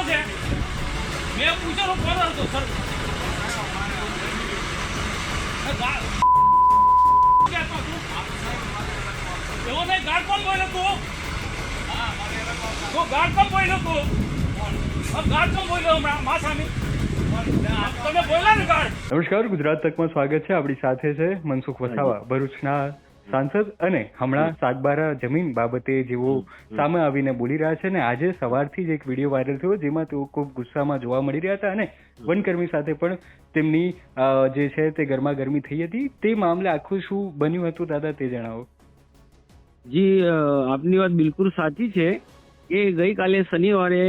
છે? મેં પૂછેલું કોણ હતો સર? એવો નહીં, ગાર્ડ કોણ બોલ્યો તું? ગાર્ડ કોણ બોલ્યો તું? ગાર્ડ કોણ બોલ્યો હમણાં મા સામે? તમે બોલ્યા ને ગાર્ડ? નમસ્કાર, ગુજરાત તકમાં સ્વાગત છે. આપણી સાથે છે મનસુખ વસાવા, ભરૂચના સાંસદ, અને હમણાં સાગબારા જમીન બાબતે જેઓ સામે આવીને બોલી રહ્યા છે. ને આજે સવારથી જ એક વિડીયો વાયરલ થયો જેમાં તેઓ ખૂબ ગુસ્સામાં જોવા મળી રહ્યા હતા અને વનકર્મી સાથે પણ તેમની જે છે તે ગરમાગરમી થઈ હતી. તે મામલે આખું શું બન્યું હતું દાદા, તે જણાવો. જી, આપની વાત બિલકુલ સાચી છે કે ગઈકાલે શનિવારે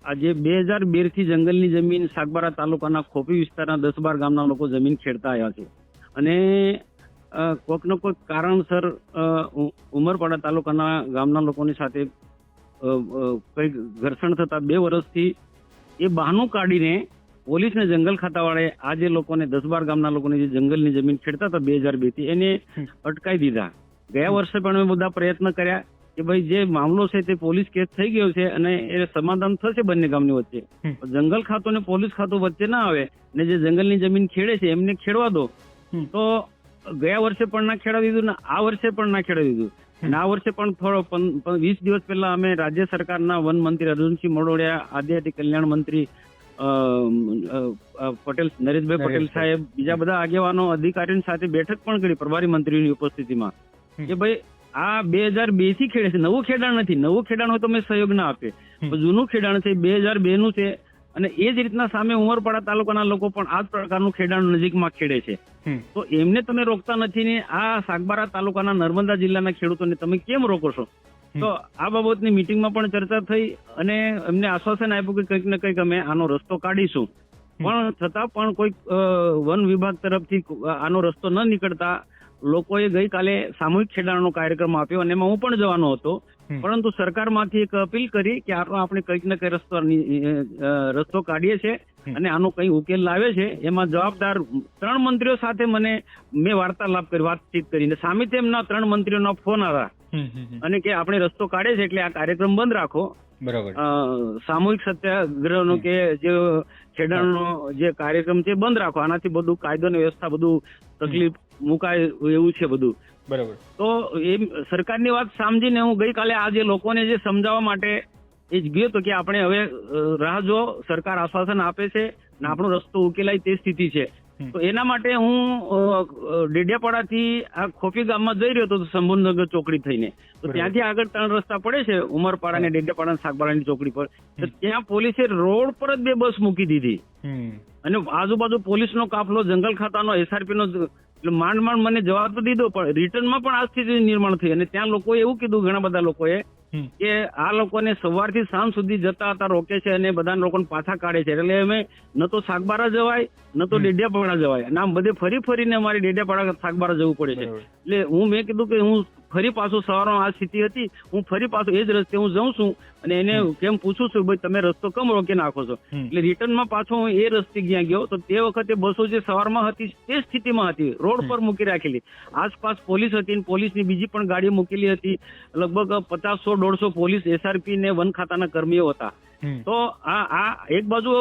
આજે 2002 થી જંગલની જમીન સાગબારા તાલુકાના ખોપી વિસ્તારના 10-12 ગામના લોકો જમીન ખેડતા આવ્યા છે અને કોઈક ને કોઈક કારણસર ઉમરપાડા તાલુકાના ગામના લોકોની સાથે કંઈક ઘર્ષણ થતા 2 વર્ષથી એ બહાનું કાઢીને પોલીસને જંગલ ખાતાવાળાએ આ જે લોકોને 10-12 ગામના લોકોને જે જંગલની જમીન ખેડતા હતા 2002 થી એને અટકાવી દીધા. ગયા વર્ષે પણ અમે બધા પ્રયત્ન કર્યા કે ભાઈ જે મામલો છે તે પોલીસ કેસ થઈ ગયો છે અને એ સમાધાન થશે બંને ગામની વચ્ચે. જંગલ ખાતું અને પોલીસ ખાતું વચ્ચે ના આવે ને જે જંગલની જમીન ખેડે છે એમને ખેડવા દો. તો ગયા વર્ષે પણ ના ખેડવા દીધું ને આ વર્ષે પણ ના ખેડવા દીધું. અને આ વર્ષે પણ થોડો 20 દિવસ પહેલા અમે રાજ્ય સરકારના વન મંત્રી અર્જુનસિંહ મોઢવાડિયા, આદિજાતિ કલ્યાણ મંત્રી પટેલ નરેશભાઈ પટેલ સાહેબ, બીજા બધા આગેવાનો અધિકારીઓ સાથે બેઠક પણ કરી પ્રભારી મંત્રીની ઉપસ્થિતિમાં કે ભાઈ આ 2002 થી ખેડે છે, નવું ખેડાણ નથી. નવું ખેડાણ હોય તો મેં સહયોગ ના આપે, જૂનું ખેડાણ છે, 2002 નું છે. અને એ જ રીતના સામે ઉમરપાડા તાલુકાના લોકો પણ આ જ પ્રકારનું ખેડાણ નજીકમાં ખેડે છે. તો એમને તમે રોકતા નથી ને આ સાગબારા તાલુકાના નર્મદા જિલ્લાના ખેડૂતોને તમે કેમ રોકો છો? તો આ બાબતની મીટિંગમાં પણ ચર્ચા થઈ અને એમને આશ્વાસન આપ્યું કે કંઈક ને કંઈક અમે આનો રસ્તો કાઢીશું. પણ છતાં પણ કોઈક વન વિભાગ તરફથી આનો રસ્તો ન નીકળતા લોકોએ ગઈકાલે સામૂહિક ખેડાણનો કાર્યક્રમ આપ્યો અને એમાં હું પણ જવાનો હતો. પરંતુ સરકારમાંથી એક અપીલ કરી કે આપણે કંઈક ને કંઈક રસ્તો કાઢીએ છીએ અને આનો કંઈ ઉકેલ લાવે છે. એમાં જવાબદાર 3 મંત્રીઓ સાથે મેં વાર્તાલાપ કરી, વાતચીત કરીને સામે તેમના 3 મંત્રીઓના ફોન આવ્યા અને કે આપણે રસ્તો કાઢે છે એટલે આ કાર્યક્રમ બંધ રાખો. બરાબર. સામૂહિક સત્યાગ્રહનો કે જે ખેડાણનો જે કાર્યક્રમ છે બંધ રાખો. આનાથી બધું કાયદો અને વ્યવસ્થા બધું તકલીફ મુકાય એવું છે બધું. બરાબર. તો એ સરકારની વાત સમજીને હું ગઈકાલે આ જે લોકોને જે સમજાવવા માટે એ જ ગયો હતો કે આપણે હવે રાહ જો, સરકાર આશ્વાસન આપે છે ને આપણો રસ્તો ઉકેલાય તે સ્થિતિ છે. તો એના માટે હું ડેડિયાપાડાથી આ ખોપી ગામમાં જઈ રહ્યો હતો શંભુનગર ચોકડી થઈને. તો ત્યાંથી આગળ 3 રસ્તા પડે છે, ઉમરપાડા ને ડેડિયાપાડા સાગબારાની ચોકડી પર. તો ત્યાં પોલીસે રોડ પર જ 2 બસ મૂકી દીધી અને આજુબાજુ પોલીસનો કાફલો, જંગલ ખાતાનો, SRP નો માંડ મને જવાબ તો દીધો, પણ રિટર્નમાં પણ આ સ્થિતિ નિર્માણ થઈ. અને ત્યાં લોકોએ એવું કીધું, ઘણા બધા લોકોએ, કે આ લોકોને સવારથી સાંજ સુધી જતા હતા રોકે છે અને બધા લોકોને પાછા કાઢે છે. એટલે અમે ન તો સાગબારા જવાય ન તો ડેડિયાપાડા જવાય અને આમ બધે ફરીને અમારે ડેડિયાપાડા સાગબારા જવું પડે છે. એટલે મેં કીધું કે હું ફરી પાછું સવારમાં આ સ્થિતિ હતી, હું ફરી પાછું એ જ રસ્તે હું જઉં છું અને એને કેમ પૂછું છું ભાઈ તમે રસ્તો કેમ રોકી નાખો છો. એટલે રિટર્નમાં પાછો હું એ રસ્તે ગયા ગયો તો તે વખતે બસો જે સવારમાં હતી તે સ્થિતિમાં હતી, રોડ પર મૂકી રાખેલી. આસપાસ પોલીસ હતી, પોલીસની બીજી પણ ગાડી મૂકેલી હતી. લગભગ 50-150 પોલીસ, SRP ને વન ખાતાના કર્મીઓ હતા. તો આ એક બાજુ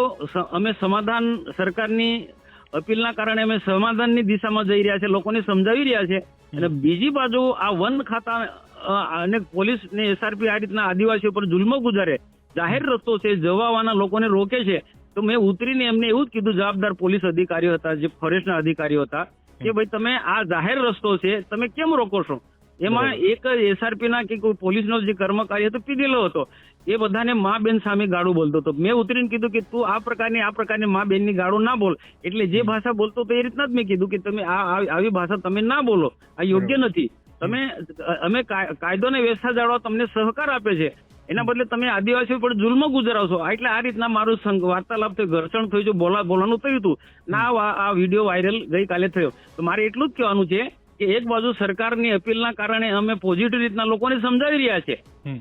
અમે સમાધાન, સરકારની અપીલના કારણે અમે સમાધાનની દિશામાં જઈ રહ્યા છે, લોકોને સમજાવી રહ્યા છે. અને બીજી બાજુ આ વન ખાતા અને પોલીસ ને SRP આ રીતના આદિવાસીઓ પર જુલ્મો ગુજારે, જાહેર રસ્તો છે, જવાવાના લોકોને રોકે છે. તો મેં ઉતરીને એમને એવું જ કીધું, જવાબદાર પોલીસ અધિકારીઓ હતા, જે ફોરેસ્ટના અધિકારીઓ હતા, કે ભાઈ તમે આ જાહેર રસ્તો છે તમે કેમ રોકો છો? એમાં એક SRP ના કે કોઈ પોલીસનો જે કર્મચારી હતો પીધેલો હતો, એ બધાને મા બેન સામે ગાળું બોલતો હતો. મેં ઉતરીને કીધું કે તું આ પ્રકારની મા બેનની ગાળું ના બોલ. એટલે જે ભાષા બોલતો હતો એ રીતના જ મેં કીધું કે તમે આવી ભાષા તમે ના બોલો, આ યોગ્ય નથી. અમે કાયદો અને વ્યવસ્થા જાળવવા તમને સહકાર આપે છે, એના બદલે તમે આદિવાસીઓ પર જુલ્મ ગુજારશો. એટલે આ રીતના મારું વાર્તાલાપ થયો, ઘર્ષણ થયું છે, બોલવાનું થયું હતું ના. આ વિડીયો વાયરલ ગઈકાલે થયો. તો મારે એટલું જ કહેવાનું છે કે એક બાજુ સરકારની અપીલના કારણે અમે પોઝિટિવ રીતના લોકોને સમજાવી રહ્યા છે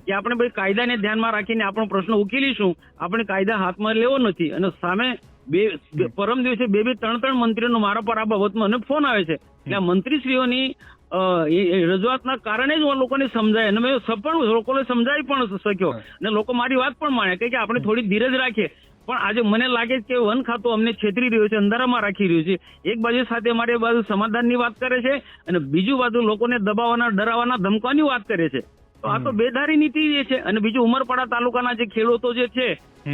કે આપણે ભાઈ કાયદાને ધ્યાનમાં રાખીને આપણો પ્રશ્ન ઉકેલીશું, આપણે કાયદા હાથમાં લેવો નથી. અને સામે પરમ દિવસે 2-3 મંત્રીઓનો મારા પર આ બાબતમાં ફોન આવે છે. એટલે આ મંત્રીશ્રીઓની એ રજૂઆતના કારણે જ લોકોને સમજાય અને મેં પણ લોકોને સમજાવી પણ શક્યો અને લોકો મારી વાત પણ માને કે આપણે થોડી ધીરજ રાખીએ. પણ આજે મને લાગે છે કે વન ખાતું અમને છેતરી રહ્યું છે, અંધારામાં રાખી રહ્યું છે. એક બાજુ સાથે મારી બાજુ સમાધાનની વાત કરે છે અને બીજું બાજુ લોકોને દબાવવાના, ડરાવવાના, ધમકવાની વાત કરે છે. તો આ તો બેધારી નીતિ જે છે. અને બીજું ઉમરપાડા તાલુકાના જે ખેડૂતો જે છે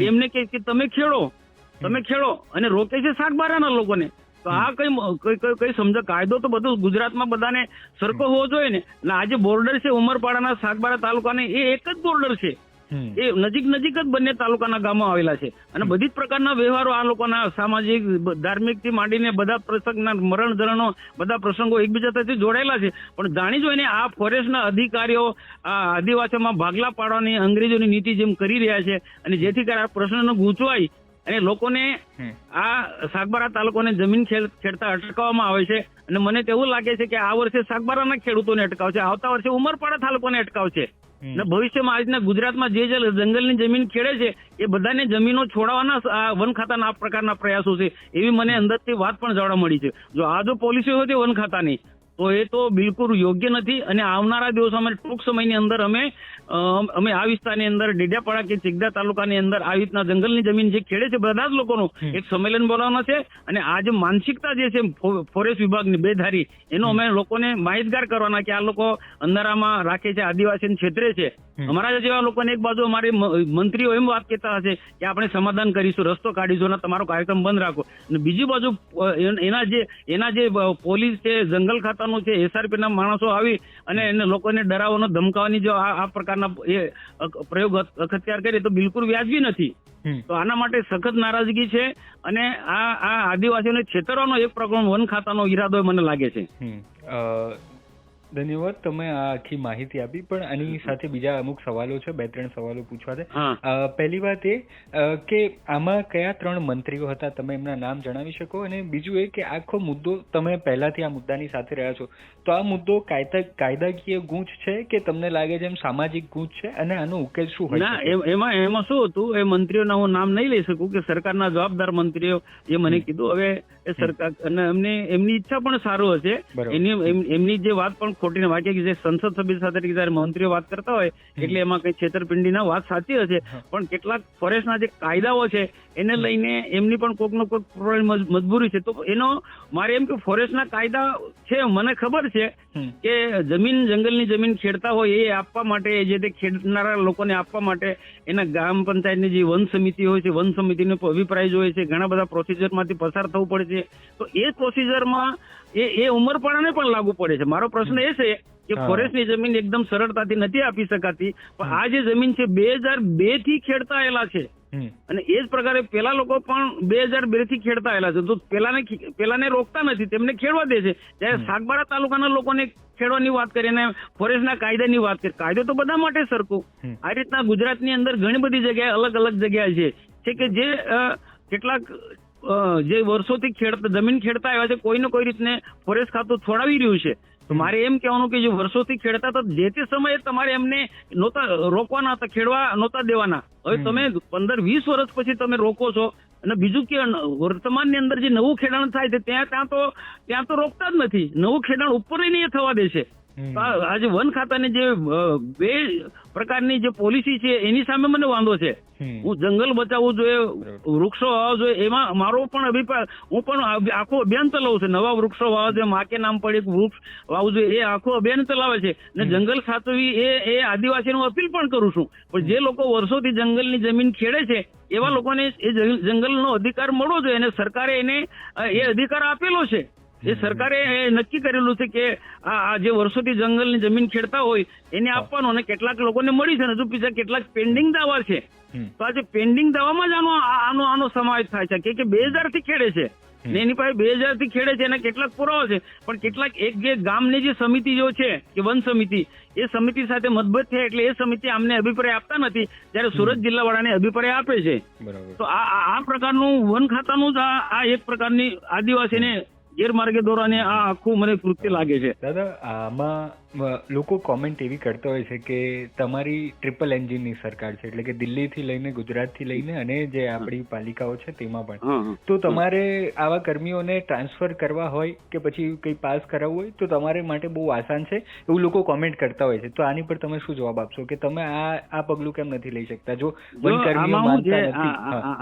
એમને કે તમે ખેડો અને રોકે છે સાગબારાના લોકોને. તો આ કઈ સમજ કાયદો તો બધું ગુજરાતમાં બધાને સરખો હોવો જોઈએ ને. આજે બોર્ડર છે ઉમરપાડાના સાગબારા તાલુકાને, એ એક જ બોર્ડર છે. એ નજીક જ બંને તાલુકાના ગામો આવેલા છે અને બધી જ પ્રકારના વ્યવહારો આ લોકોના સામાજિક, ધાર્મિક થી માંડીને બધા પ્રસંગના મરણ ધરણો, બધા પ્રસંગો એકબીજા સાથે જોડાયેલા છે. પણ જાણી જોઈને આ ફોરેસ્ટના અધિકારીઓ આ આદિવાસીઓમાં ભાગલા પાડવાની અંગ્રેજોની નીતિ જેમ કરી રહ્યા છે અને જેથી કરીને આ પ્રશ્નનો ગૂંચવાય અને લોકોને આ સાગબારા તાલુકાને જમીન ખેડતા અટકાવવામાં આવે છે. અને મને તો એવું લાગે છે કે આ વર્ષે સાગબારાના ખેડૂતોને અટકાવશે, આવતા વર્ષે ઉમરપાડા તાલુકાને અટકાવશે. અને ભવિષ્યમાં આજના ગુજરાતમાં જે જંગલની જમીન ખેડે છે એ બધાને જમીનો છોડાવવાના વન ખાતાના આ પ્રકારના પ્રયાસો છે, એવી મને અંદરથી વાત પણ જાણવા મળી છે. જો આ જો પોલિસીઓ હતી વન ખાતાની તો એ તો બિલકુલ યોગ્ય નથી. અને આવનારા દિવસોમાં ટૂંક સમયની અંદર અમે આ વિસ્તારની અંદર ડેડિયાપાડા કે ચિગદા તાલુકાની અંદર આવી રીતના જંગલની જમીન જે ખેડે છે બધા જ લોકોનું એક સંમેલન બોલાવવાના છે. અને આ જે માનસિકતા જે છે ફોરેસ્ટ વિભાગની બેધારી, એનો અમે લોકોને માહિતગાર કરવાના કે આ લોકો અંધારામાં રાખે છે, આદિવાસીને છેતરે છે. અમારા જેવા લોકોને એક બાજુ અમારી મંત્રીઓ એમ વાત કહેતા હશે કે આપણે સમાધાન કરીશું, રસ્તો કાઢીશું અને તમારો કાર્યક્રમ બંધ રાખો. અને બીજી બાજુ એના જે પોલીસ છે, જંગલ ખાતાનું છે, SRP ના માણસો આવી અને એને લોકોને ડરાવવાનો, ધમકાવવાની જો આ પ્રકારના પ્રયોગ અખત્યાર કરે તો બિલકુલ વ્યાજબી નથી. તો આના માટે સખત નારાજગી છે. અને આ આદિવાસીઓને છેતરવાનો એક પ્રકારનો વન ખાતાનો ઈરાદો મને લાગે છે. ધન્યવાદ, તમે આ આખી માહિતી આપી. પણ આની સાથે બીજા અમુક સવાલો છે, 2-3 સવાલો પૂછવા છે. પહેલી વાત એ કે આમાં કયા 3 મંત્રીઓ હતા, તમે એમના નામ જણાવી શકો? અને બીજું એ કે આખો મુદ્દો, તમે પહેલાથી આ મુદ્દાની સાથે રહ્યા છો, તો આ મુદ્દો કાયદાકીય ગૂંચ છે કે તમને લાગે છે એમ સામાજિક ગૂંચ છે? અને આનો ઉકેલ શું હોય? ના, એમાં શું હતું, એ મંત્રીઓના હું નામ નહીં લઈ શકું કે સરકારના જવાબદાર મંત્રીઓ એ મને કીધું. હવે એ સરકાર અને એમની ઈચ્છા પણ સારું હશે, એમની જે વાત પણ ખોટી ને વાક્ય જે સંસદ સભ્ય સાથે જયારે મંત્રીઓ વાત કરતા હોય એટલે એમાં કઈ છેતરપિંડીના વાત સાચી હશે. પણ કેટલાક ફોરેસ્ટના જે કાયદાઓ છે એને લઈને એમની પણ કોઈકનો કોઈક મજબૂરી છે. તો એનો મારે એમ કે ફોરેસ્ટના કાયદા છે, મને ખબર છે કે જંગલની જમીન ખેડતા હોય એ આપવા માટે, જે તે ખેડનારા લોકોને આપવા માટે એના ગ્રામ પંચાયતની જે વન સમિતિ હોય છે, વન સમિતિનો અભિપ્રાય જોઈએ છે, ઘણા બધા પ્રોસિજરમાંથી પસાર થવું પડે છે. તો એ પ્રોસિજરમાં એ ઉમરપાડાને પણ લાગુ પડે છે. મારો પ્રશ્ન એ છે કે ફોરેસ્ટની જમીન એકદમ સરળતાથી નથી આપી શકાતી, પણ આ જે જમીન છે 2002 થી ખેડતા આવેલા છે અને એ જ પ્રકારે પેલા લોકો પણ 2002 થી ખેડતા આવેલા છે. તો પેલાને રોકતા નથી, તેમને ખેડવા દે છે. જ્યારે સાગબારા તાલુકાના લોકોને ખેડવાની વાત કરીએ અને ફોરેસ્ટના કાયદાની વાત કરીએ, કાયદો તો બધા માટે સરખો. આ રીતના ગુજરાતની અંદર ઘણી બધી જગ્યાએ અલગ અલગ જગ્યાએ છે કે જે કેટલાક જે વર્ષોથી જમીન ખેડતા આવ્યા છે, કોઈને કોઈ રીતને ફોરેસ્ટ ખાતું છોડાવી રહ્યું છે. તો મારે એમ કહેવાનું કે જે વર્ષોથી ખેડતા હતા જે તે સમયે તમારે એમને નહોતા રોકવાના હતા, ખેડવા નહોતા દેવાના. હવે તમે 15-20 વર્ષ પછી તમે રોકો છો. અને બીજું કે વર્તમાનની અંદર જે નવું ખેડાણ થાય છે ત્યાં તો રોકતા જ નથી, નવું ખેડાણ ઉપર નહીં થવા દે છે. આજે વન ખાતાની જે 2 પ્રકારની જે પોલિસી છે એની સામે મને વાંધો છે. હું જંગલ બચાવવું જોઈએ, વૃક્ષો વાવવા જોઈએ, એમાં મારો પણ અભિપ્રાય, હું પણ આખું અભિયાન ચલાવું છું. નવા વૃક્ષો વાવવા જોઈએ, માકે નામ પડે વૃક્ષ વાવવું જોઈએ, એ આખું અભિયાન ચલાવે છે. અને જંગલ સાચવી એ આદિવાસીનું અપીલ પણ કરું છું. પણ જે લોકો વર્ષોથી જંગલની જમીન ખેડે છે એવા લોકોને એ જંગલનો અધિકાર મળવો જોઈએ અને સરકારે એને એ અધિકાર આપેલો છે. એ સરકારે નક્કી કરેલું છે કે આ જે વર્ષોથી જંગલની જમીન ખેડતા હોય એને આપવાનું, અને કેટલાક લોકોને મળી છે, હજુ બીજા કેટલાક પેન્ડિંગ દાવા છે. તો આજે પેન્ડિંગ દાવામાં જ આનો સમાવેશ થાય છે કે 2000 થી ખેડે છે ને એની પાસે 2000 થી ખેડે છે અને કેટલાક પુરાવા છે. પણ કેટલાક એક જે ગામની જે સમિતિઓ છે કે વન સમિતિ, એ સમિતિ સાથે મતભેદ થયા એટલે એ સમિતિ અમને અભિપ્રાય આપતા નથી, જ્યારે સુરત જિલ્લા વાળાને અભિપ્રાય આપે છે. તો આ પ્રકારનું વન ખાતાનું જ આ એક પ્રકારની આદિવાસીને ગેરમાર્ગે દોરાને આ આખું મને કૃત્ય લાગે છે. દાદા, આમાં લોકો કોમેન્ટ એવી કરતા હોય છે કે તમારી ટ્રિપલ એન્જિનની સરકાર છે, એટલે કે દિલ્હીથી લઈને ગુજરાતથી લઈને અને જે આપણી પાલિકાઓ છે તેમાં પણ. તો તમારે આવા કર્મીઓને ટ્રાન્સફર કરવા હોય કે પછી કંઈ પાસ કરાવવું હોય તો તમારે માટે બહુ આસાન છે એવું લોકો કોમેન્ટ કરતા હોય છે. તો આની પર તમે શું જવાબ આપશો કે તમે આ પગલું કેમ નથી લઈ શકતા જો વનકર્મીઓ માનતા નથી?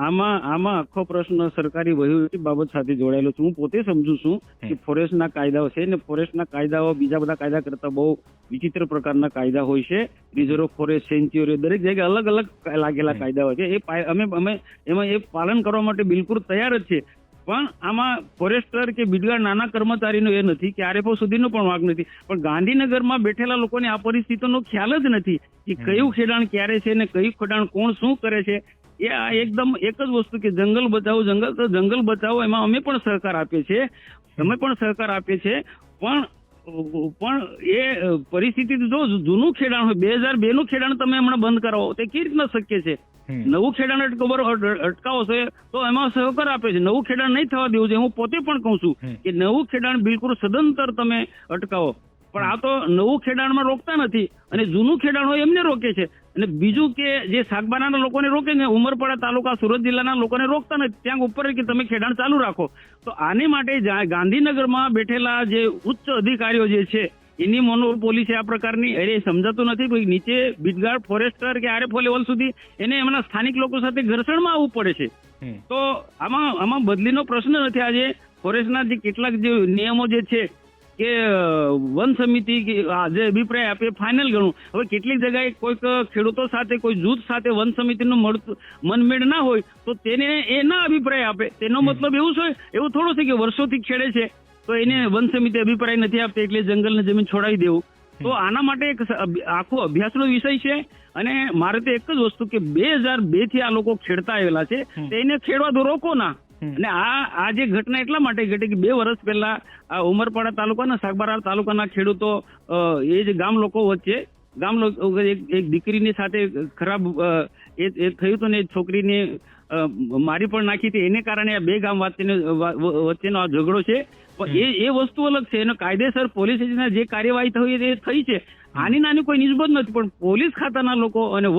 આમાં આખો પ્રશ્ન સરકારી વહીવટી બાબત સાથે જોડાયેલો છે. હું પોતે સમજુ છું કે ફોરેસ્ટના કાયદાઓ છે ને ફોરેસ્ટના કાયદાઓ બીજા બધા કાયદા કરતા બહુ વિચિત્ર પ્રકારના કાયદા હોય છે. રિઝર્વ ફોરેસ્ટ, સેન્ચ્યુરી, દરેક જગ્યાએ અલગ અલગ લાગેલા કાયદા હોય છે. અમે એમાં એ પાલન કરવા માટે બિલકુલ તૈયાર જ છે. પણ આમાં ફોરેસ્ટર કે બીજા નાના કર્મચારીનો એ નથી કે આરએફઓ સુધીનો પણ વાંક નથી. પણ ગાંધીનગરમાં બેઠેલા લોકોને આ પરિસ્થિતિનો ખ્યાલ જ નથી કે કયું ખેડાણ ક્યારે છે ને કયું ખેડાણ કોણ શું કરે છે. એ આ એકદમ એક જ વસ્તુ કે જંગલ બચાવો, જંગલ બચાવો, એમાં અમે પણ સહકાર આપીએ છીએ, પણ એ પરિસ્થિતિ જો જૂનું ખેડાણ હોય 2002 નું ખેડાણ તમે હમણાં બંધ કરાવો તે કેવી રીતના શક્ય છે? નવું ખેડાણ અટકાવો છે તો એમાં સહકાર આપે છે. નવું ખેડાણ નહીં થવા દેવું છે. હું પોતે પણ કહું છું કે નવું ખેડાણ બિલકુલ સદંતર તમે અટકાવો. પણ આ તો નવું ખેડાણમાં રોકતા નથી અને જૂનું ખેડાણ હોય એમને રોકે છે. અને બીજું કે જે સાગબારાના લોકોને રોકે ને ઉમરપાડા તાલુકા સુરત જિલ્લાના લોકોને રોકતા નથી. ત્યાં ઉપર કે તમે ખેડાણ ચાલુ રાખો. તો આની માટે ગાંધીનગરમાં બેઠેલા જે ઉચ્ચ અધિકારીઓ જે છે એની મોનોપોલી છે આ પ્રકારની. એ સમજાતું નથી. નીચે બીટગાર્ડ, ફોરેસ્ટર કે આરએફઓ લેવલ સુધી એને એમના સ્થાનિક લોકો સાથે ઘર્ષણમાં આવવું પડે છે. તો આમાં બદલીનો પ્રશ્ન નથી. આજે ફોરેસ્ટના જે કેટલાક જે નિયમો જે છે કે વન સમિતિ જે અભિપ્રાય આપે ફાઇનલ ગણું. હવે કેટલીક જગ્યાએ કોઈક ખેડૂતો સાથે કોઈ જૂથ સાથે વન સમિતિનું મનમેળ ના હોય તો તેને એ ના અભિપ્રાય આપે. તેનો મતલબ એવું થોડું છે કે વર્ષોથી ખેડે છે તો એને વન સમિતિ અભિપ્રાય નથી આપતી એટલે જંગલની જમીન છોડાવી દેવું. તો આના માટે એક આખો અભ્યાસનો વિષય છે. અને મારે તો એક જ વસ્તુ કે 2002 થી આ લોકો ખેડતા આવેલા છે તેને ખેડવા દો, રોકો ના. અને આ જે ઘટના એટલા માટે ઘટી કે 2 વર્ષ પહેલા આ ઉમરપાડા તાલુકાના સાગબારા તાલુકાના ખેડૂતો એ જે ગામ લોકો એક દીકરીની સાથે ખરાબ એ થયું હતું ને છોકરીને મારી પણ નાખી હતી. એને કારણે આ 2 ગામ વચ્ચેનો આ ઝઘડો છે. પણ એ વસ્તુ અલગ છે. એનો કાયદેસર પોલીસ જે કાર્યવાહી થઈ એ થઈ છે. આની નાની કોઈ નિસ્બત નથી. પણ પોલીસ ખાતાના લોકો અને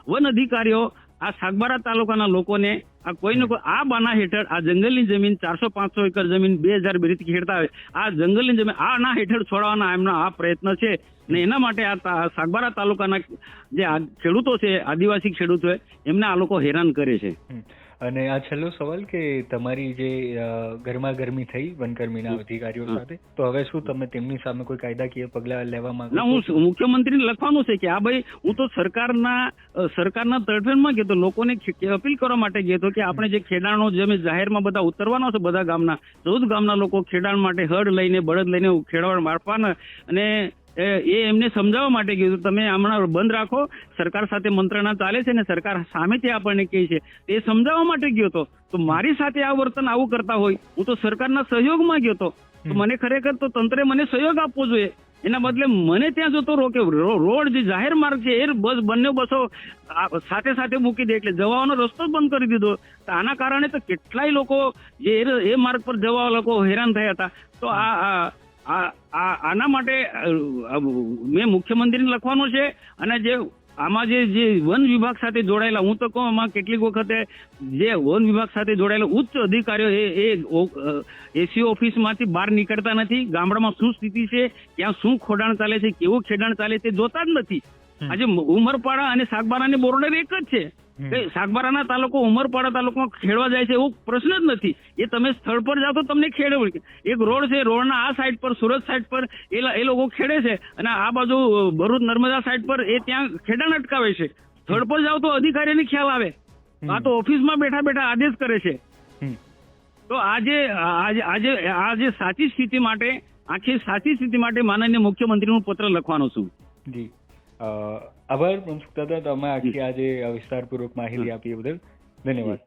વન અધિકારીઓ આ સાગબારા તાલુકાના લોકોને આ કોઈને કોઈ આ બાના હેઠળ આ જંગલની જમીન 400-500 એકર જમીન 2002 થી ખેડતા હોય આ જંગલની જમીન આના હેઠળ છોડવાના એમના આ પ્રયત્ન છે. ને એના માટે આ સાગબારા તાલુકાના જે આ ખેડૂતો છે, આદિવાસી ખેડૂતો એમને આ લોકો હેરાન કરે છે. અને આ છેલ્લો સવાલ કે તમારી જે ગરમાગરમી થઈ વનકર્મીના અધિકારીઓ સાથે, તો હવે શું તમે તેમની સામે કોઈ કાયદાકીય પગલાં લેવા માંગો? ના, હું મુખ્યમંત્રીને લખવાનું છે કે આ ભાઈ હું તો સરકારના તરફેણમાં ગયો તો લોકોને અપીલ કરવા માટે ગયો હતો કે આપણે જે ખેડાણો જમીન જાહેરમાં બધા ઉતરવાના છે, બધા ગામના 14 ગામના લોકો ખેડાણ માટે હળ લઈને બળદ લઈને ખેડવા મારવાના અને એ એમને સમજાવવા માટે કીધું તમે હમણાં બંધ રાખો. સરકાર સાથે મંત્રણા ચાલે છે ને સરકાર સામેથી આપણને કહે છે એ સમજાવવા માટે ગયો હતો. તો મારી સાથે આ વર્તન આવું કરતા હોય હું તો સરકારના સહયોગમાં ગયો હતો તો મને ખરેખર તો તંત્રે મને સહયોગ આપવો જોઈએ. એના બદલે મને ત્યાં જતો રોકે. રોડ જે જાહેર માર્ગ છે એ બંને બસો સાથે સાથે મૂકી દે એટલે જવાનો રસ્તો જ બંધ કરી દીધો. તો આના કારણે તો કેટલાય લોકો જે એ માર્ગ પર જવા લોકો હેરાન થયા હતા. તો આના માટે મેં મુખ્યમંત્રીને લખવાનું છે. અને આમાં જે વન વિભાગ સાથે જોડાયેલા, હું તો કહું આમાં કેટલીક વખતે જે વન વિભાગ સાથે જોડાયેલા ઉચ્ચ અધિકારીઓ એ એસી ઓફિસમાંથી બહાર નીકળતા નથી. ગામડામાં શું સ્થિતિ છે, ત્યાં શું ખોડાણ ચાલે છે, કેવું ખેડાણ ચાલે છે જોતા જ નથી. આજે ઉમરપાડા અને સાગબારાની બોર્ડર એક જ છે. સાગબારાના તાલુકો ઉમરપાડા તાલુકામાં ખેડવા જાય છે એવો પ્રશ્ન જ નથી. એ તમે સ્થળ પર જાઓ તો તમને ખેડે. એક રોડ છે, રોડના આ સાઈડ પર સુરત સાઈડ પર એ લોકો ખેડે છે અને આ બાજુ ભરૂચ નર્મદા સાઈડ પર એ ત્યાં ખેડાણ અટકાવે છે. સ્થળ પર જાઓ તો અધિકારીને ખ્યાલ આવે. આ તો ઓફિસમાં બેઠા બેઠા આદેશ કરે છે. તો આજે સાચી સ્થિતિ માટે માનનીય મુખ્યમંત્રીનું પત્ર લખવાનો છું. જી આભાર મનસુખ દાદા, તમે આખી આજે વિસ્તારપૂર્વક માહિતી આપી બદલ ધન્યવાદ.